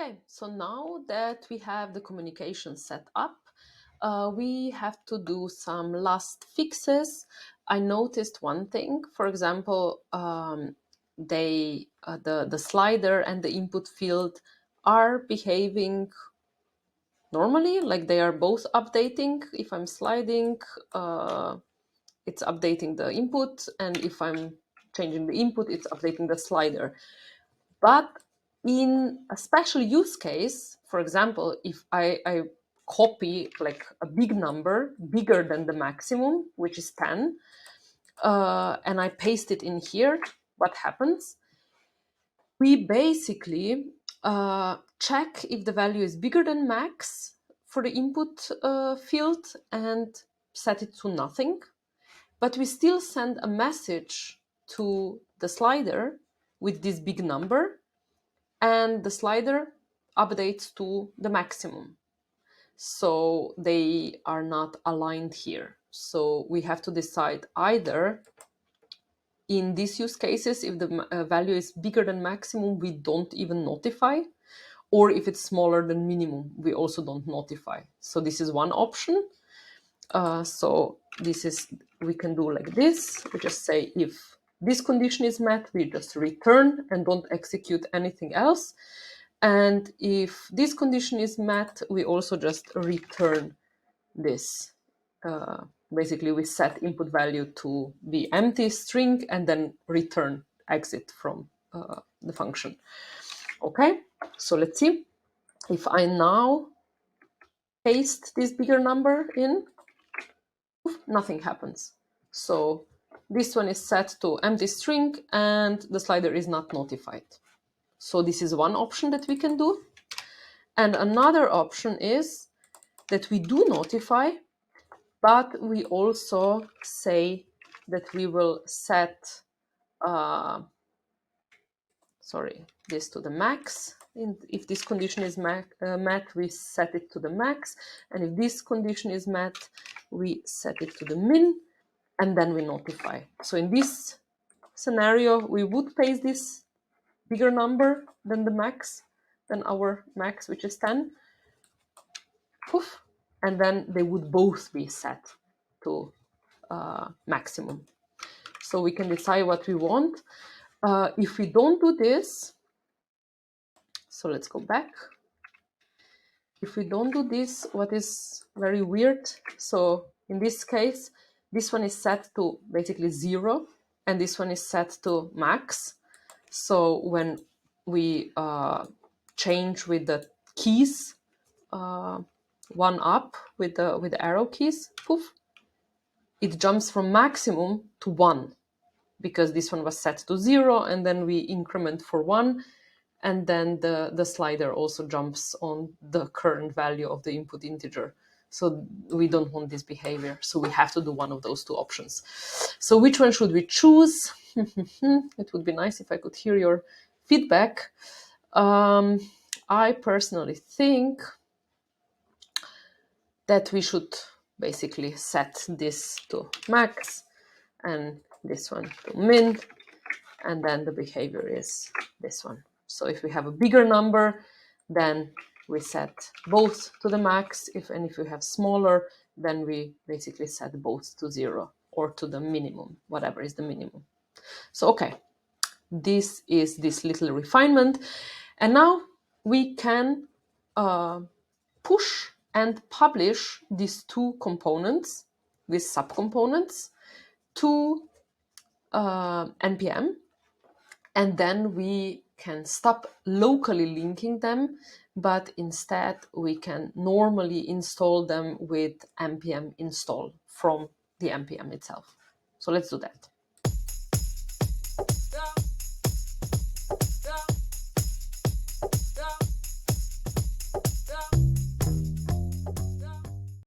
Okay, so now that we have the communication set up, we have to do some last fixes. I noticed one thing, for example, the slider and the input field are behaving normally, like they are both updating. If I'm sliding, it's updating the input, and if I'm changing the input, it's updating the slider. But in a special use case, for example, if I copy like a big number bigger than the maximum, which is 10, and I paste it in here, what happens? We basically check if the value is bigger than max for the input field and set it to nothing. But we still send a message to the slider with this big number, and the slider updates to the maximum. So they are not aligned here. So we have to decide either in these use cases, if the value is bigger than maximum, we don't even notify, or if it's smaller than minimum, we also don't notify. So this is one option. So this is, we can do like this. We just say if this condition is met, we just return and don't execute anything else. And if this condition is met, we also just return this. Basically, we set input value to be empty string and then return exit from the function. Okay, so let's see. If I now paste this bigger number in, nothing happens. So this one is set to empty string and the slider is not notified. So this is one option that we can do. And another option is that we do notify, but we also say that we will set this to the max. If this condition is met, we set it to the max. And if this condition is met, we set it to the min, and then we notify. So in this scenario, we would paste this bigger number than the max, than our max, which is 10. Poof, and then they would both be set to maximum. So we can decide what we want. If we don't do this, so let's go back. If we don't do this, what is very weird, so in this case, this one is set to basically 0, and this one is set to max. So when we change with the keys, one up with the arrow keys, poof, it jumps from maximum to 1, because this one was set to 0, and then we increment for 1, and then the slider also jumps on the current value of the input integer. So we don't want this behavior. So we have to do one of those two options. So which one should we choose? It would be nice if I could hear your feedback. I personally think that we should basically set this to max and this one to min, and then the behavior is this one. So if we have a bigger number, then we set both to the max. If we have smaller, then we basically set both to 0 or to the minimum, whatever is the minimum. So, okay, this is this little refinement. And now we can push and publish these two components, these subcomponents, to NPM. And then we can stop locally linking them, but instead we can normally install them with npm install from the npm itself. So let's do that.